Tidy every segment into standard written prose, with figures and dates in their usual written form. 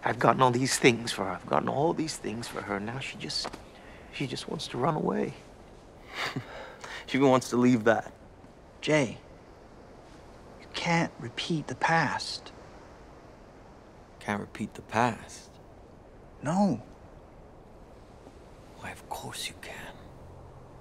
I've gotten all these things for her. I've gotten all these things for her. Now she just wants to run away. She even wants to leave that. Jay, you can't repeat the past. Can't repeat the past. No. Why, of course you can.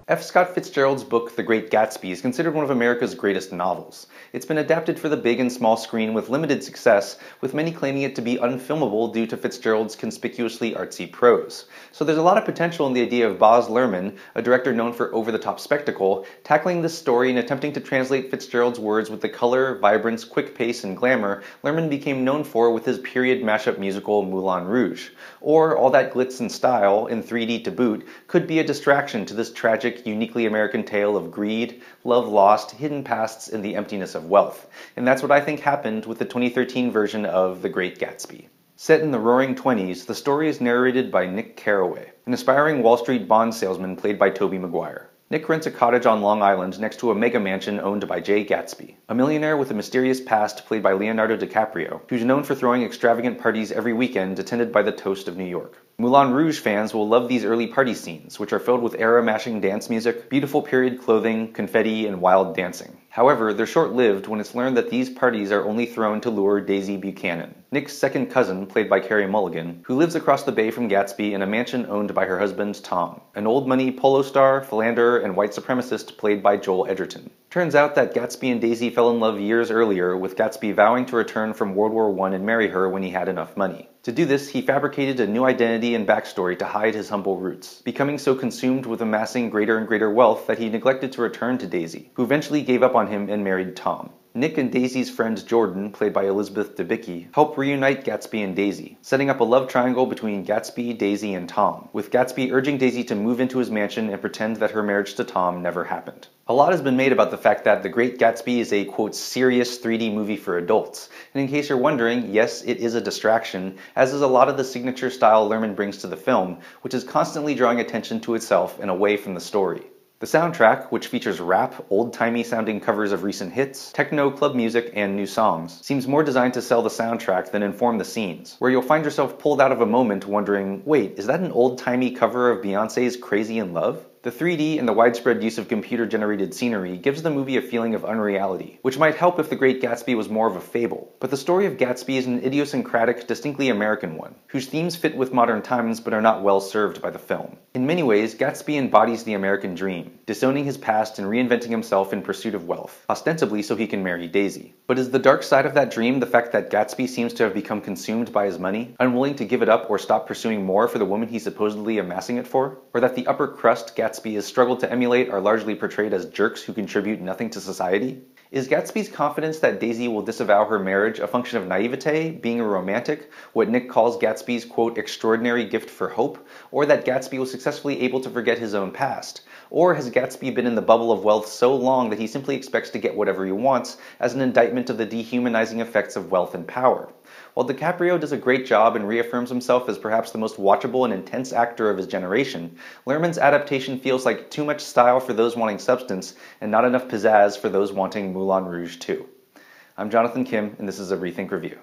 F. Scott Fitzgerald's book, The Great Gatsby, is considered one of America's greatest novels. It's been adapted for the big and small screen with limited success, with many claiming it to be unfilmable due to Fitzgerald's conspicuously artsy prose. So there's a lot of potential in the idea of Baz Luhrmann, a director known for over-the-top spectacle, tackling this story and attempting to translate Fitzgerald's words with the color, vibrance, quick pace, and glamour Luhrmann became known for with his period mashup musical Moulin Rouge. Or all that glitz and style, in 3D to boot, could be a distraction to this tragic, uniquely American tale of greed, love lost, hidden pasts, and the emptiness of wealth. And that's what I think happened with the 2013 version of The Great Gatsby. Set in the roaring 20s, the story is narrated by Nick Carraway, an aspiring Wall Street bond salesman played by Tobey Maguire. Nick rents a cottage on Long Island next to a mega mansion owned by Jay Gatsby, a millionaire with a mysterious past played by Leonardo DiCaprio, who's known for throwing extravagant parties every weekend attended by the toast of New York. Moulin Rouge fans will love these early party scenes, which are filled with era-mashing dance music, beautiful period clothing, confetti, and wild dancing. However, they're short-lived when it's learned that these parties are only thrown to lure Daisy Buchanan, Nick's second cousin, played by Carey Mulligan, who lives across the bay from Gatsby in a mansion owned by her husband, Tom, an old-money polo star, philanderer, and white supremacist played by Joel Edgerton. Turns out that Gatsby and Daisy fell in love years earlier, with Gatsby vowing to return from World War I and marry her when he had enough money. To do this, he fabricated a new identity and backstory to hide his humble roots, becoming so consumed with amassing greater and greater wealth that he neglected to return to Daisy, who eventually gave up on him and married Tom. Nick and Daisy's friend Jordan, played by Elizabeth Debicki, help reunite Gatsby and Daisy, setting up a love triangle between Gatsby, Daisy, and Tom, with Gatsby urging Daisy to move into his mansion and pretend that her marriage to Tom never happened. A lot has been made about the fact that The Great Gatsby is a, quote, serious 3D movie for adults, and in case you're wondering, yes, it is a distraction, as is a lot of the signature style Luhrmann brings to the film, which is constantly drawing attention to itself and away from the story. The soundtrack, which features rap, old-timey sounding covers of recent hits, techno club music, and new songs, seems more designed to sell the soundtrack than inform the scenes, where you'll find yourself pulled out of a moment wondering, wait, is that an old-timey cover of Beyoncé's Crazy in Love? The 3D and the widespread use of computer-generated scenery gives the movie a feeling of unreality, which might help if The Great Gatsby was more of a fable. But the story of Gatsby is an idiosyncratic, distinctly American one, whose themes fit with modern times but are not well served by the film. In many ways, Gatsby embodies the American dream, disowning his past and reinventing himself in pursuit of wealth, ostensibly so he can marry Daisy. But is the dark side of that dream the fact that Gatsby seems to have become consumed by his money, unwilling to give it up or stop pursuing more for the woman he's supposedly amassing it for? Or that the upper crust Gatsby has struggled to emulate are largely portrayed as jerks who contribute nothing to society? Is Gatsby's confidence that Daisy will disavow her marriage a function of naivete, being a romantic, what Nick calls Gatsby's, quote, extraordinary gift for hope, or that Gatsby was successfully able to forget his own past? Or has Gatsby been in the bubble of wealth so long that he simply expects to get whatever he wants as an indictment of the dehumanizing effects of wealth and power? While DiCaprio does a great job and reaffirms himself as perhaps the most watchable and intense actor of his generation, Luhrmann's adaptation feels like too much style for those wanting substance and not enough pizzazz for those wanting Moulin Rouge too. I'm Jonathan Kim, and this is a ReThink Review.